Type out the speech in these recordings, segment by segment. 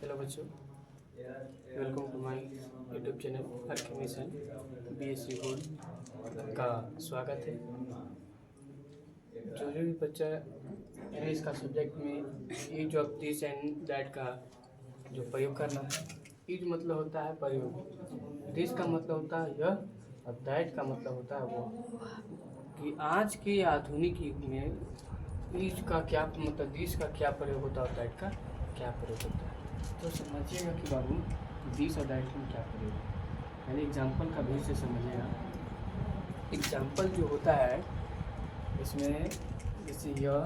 Hello बच्चों, welcome to my YouTube channel ark mission BSc board का स्वागत है। जो भी बच्चा इंग्लिश का सब्जेक्ट में use of this and that का जो प्रयोग करना है, यूज मतलब होता है प्रयोग, दिस का मतलब होता है यह और दैट का मतलब होता है वो। कि आज के आधुनिक युग में यूज का क्या मतलब, दिस का क्या प्रयोग होता है और दैट का क्या प्रयोग होता है, तो समझिएगा कि बाबू दिस और दैट में क्या प्रयोग है। यानी एग्जाम्पल का भी से समझिएगा। एग्जाम्पल जो होता है इसमें जैसे यह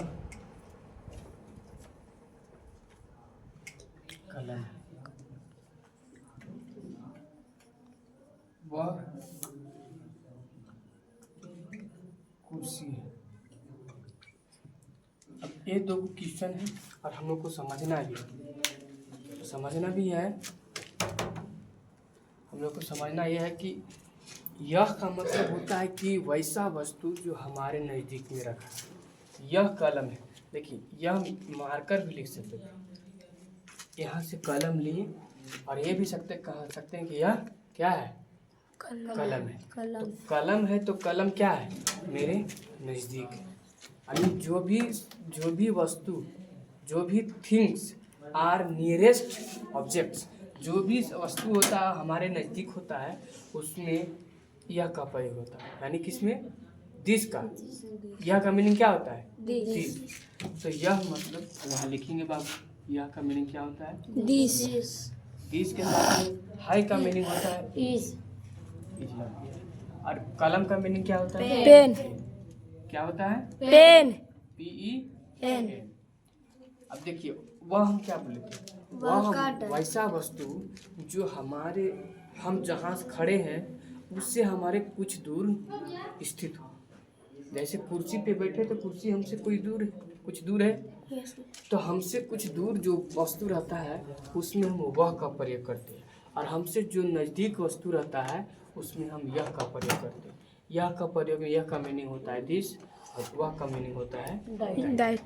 कलम, वह कुर्सी है। अब ये दो क्वेश्चन है और हम लोग को समझना भी है। हम लोग को समझना यह है कि यह का मतलब होता है कि वैसा वस्तु जो हमारे नज़दीक में रखा है। यह कलम है, देखिए यह मार्कर भी लिख सकते हैं, यहाँ से कलम लिए और ये भी कह सकते हैं कि यह क्या है, कलम है। तो कलम है तो कलम क्या है, मेरे नज़दीक है। यानी जो भी वस्तु, जो भी थिंग्स आर नियरेस्ट ऑब्जेक्ट्स, जो भी वस्तु होता है हमारे नज़दीक होता है, उसमें यह का प्रयोग होता है। यानी किसमें, दिस का। यह का मीनिंग क्या होता है, दिस। तो यह मतलब यहाँ लिखेंगे बाबू, यह का मीनिंग क्या होता है, दिस। दिस के साथ हाई का मीनिंग होता है इज। और कलम का मीनिंग क्या होता है, पेन। क्या होता है, पेन। PEN। अब देखिए वह हम क्या बोले थे, वह वैसा वस्तु जो हम जहाँ से खड़े हैं उससे हमारे कुछ दूर स्थित हो। जैसे कुर्सी पे बैठे तो कुर्सी हमसे कुछ दूर है, तो हमसे कुछ दूर जो वस्तु रहता है उसमें हम वह का प्रयोग करते हैं, और हमसे जो नज़दीक वस्तु रहता है उसमें हम यह का प्रयोग करते हैं। यह का प्रयोग, यह का मीनिंग होता है दिस और वह का मीनिंग होता है दैट।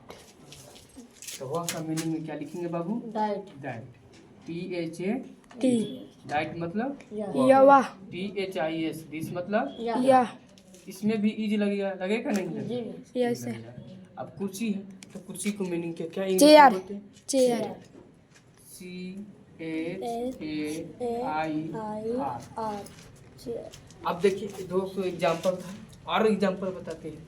तो वह का मीनिंग में क्या लिखेंगे बाबू, दैट। THA, दैट मतलब यवा। THIS, दिस मतलब या। इसमें भी इज लगेगा नहीं लगेगा? यस। अब कुर्सी है तो कुर्सी को मीनिंग क्या इंग्लिश चेयर। में बोलते हैं, चेयर। CHAIR। अब देखिए दोस्तों एग्जाम्पल था, और एग्जाम्पल बताते हैं।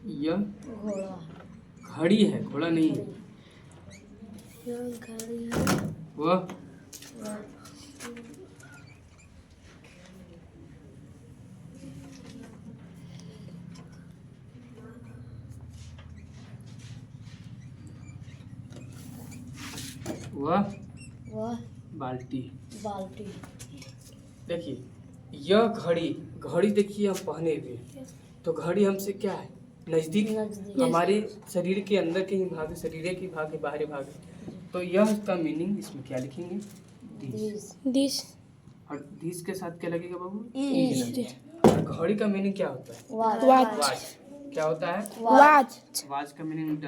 यह घड़ी है, घोड़ा नहीं है। वह बाल्टी। देखिए यह घड़ी देखिए हम पहने हुए, तो घड़ी हमसे क्या है, नज़दीक, हमारे शरीर के अंदर के ही भाग, शरीर के भाग, बाहरी भाग। तो यह का मीनिंग इसमें क्या लिखेंगे, दिस। और दिस के साथ क्या लगेगा बाबू, इज। और घड़ी का मीनिंग क्या होता है, वॉच। क्या होता है, वॉच। वॉच का मीनिंग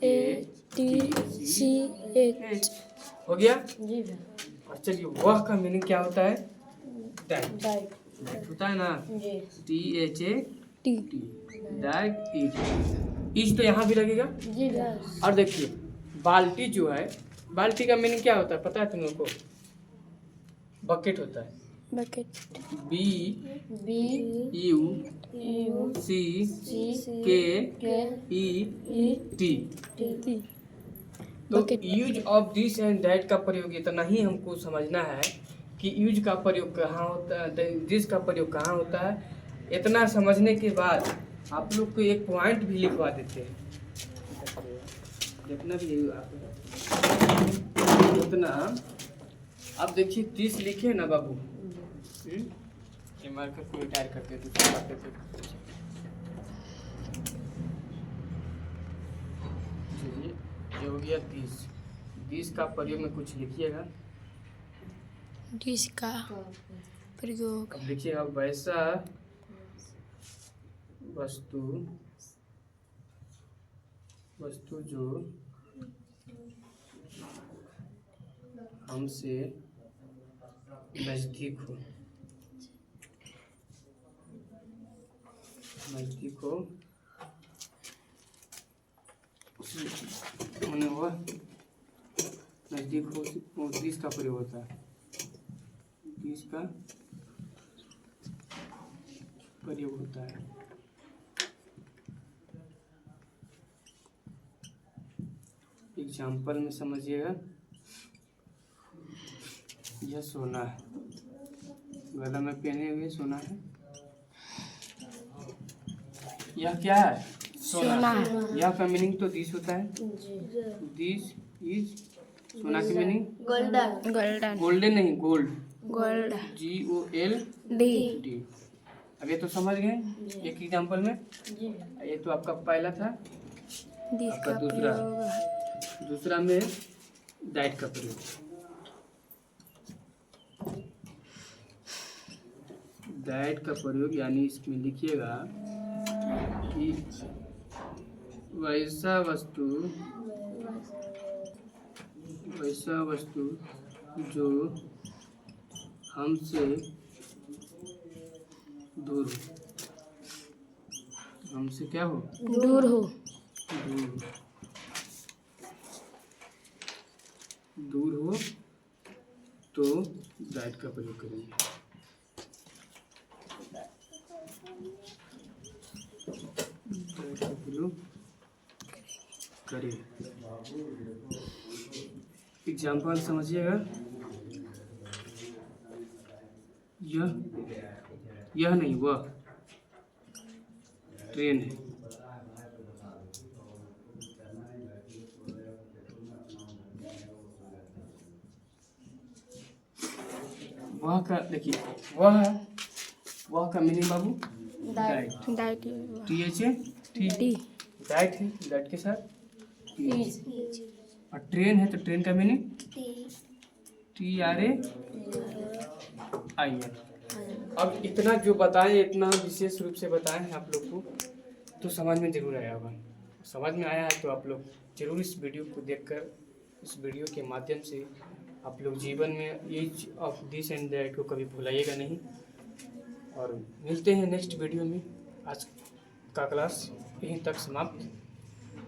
WATCH। हो गया। और चलिए वह का मीनिंग क्या होता है, दैट होता है ना, THAT, दैट इज तो यहाँ भी लगेगा। और देखिए बाल्टी जो है, बाल्टी का मीनिंग क्या होता है पता है तुम लोग को, बकेट होता है, बकेट। BUCKET। तो use of this and that का प्रयोग इतना ही हमको समझना है कि यूज का प्रयोग कहाँ होता है, दिस का प्रयोग कहाँ होता है। इतना समझने के बाद आप लोग को एक पॉइंट भी लिखवा देते हैं, जितना भी उतना। अब देखिए 30 लिखे ना बाबू, ये मार्कर को रिटायर करते थे। ये हो गया 20 का प्रयोग में कुछ लिखिएगा, दिस का प्रयोग। अब लिखिएगा वैसा वस्तु वस्तु जो हमसे नजदीक हो, मैंने हुआ नजदीक हो, दिस का प्रयोग होता है, दिस का प्रयोग होता है। एग्जाम्पल में समझिएगा, यह सोना है, गला में पहने हुए सोना है। यह क्या है? सोना। यह का मीनिंग तो दिस होता है, दिस इज सोना की मीनिंग गोल्डन गोल्डन नहीं, गोल्ड, गोल्ड GOLD। अब ये तो समझ गए एक एग्जाम्पल में। ये तो आपका पहला था। दिस आपका का दूसरा में डाइट का प्रयोग। डाइट का प्रयोग यानी इसमें लिखिएगा कि वैसा वस्तु जो हमसे दूर हो, हमसे क्या हो? दूर हो। दूर हो तो डाइट का प्रयोग करेंगे। डाइट का प्रयोग करें। एग्जाम्पल समझिएगा, यह नहीं, वह ट्रेन है। वह का देखिए, वह का मीनिंग बाबू डाइट, डाइट THA डाइट है, डाइट के साथ और ट्रेन है तो ट्रेन का मीनिंग TRAIN। अब इतना जो बताएं, इतना विशेष रूप से बताएं हैं आप लोग को, तो समझ में जरूर आया होगा। समझ में आया है तो आप लोग जरूर इस वीडियो को देखकर, इस वीडियो के माध्यम से आप लोग जीवन में each of this and that को कभी भुलाइएगा नहीं। और मिलते हैं नेक्स्ट वीडियो में। आज का क्लास यहीं तक समाप्त।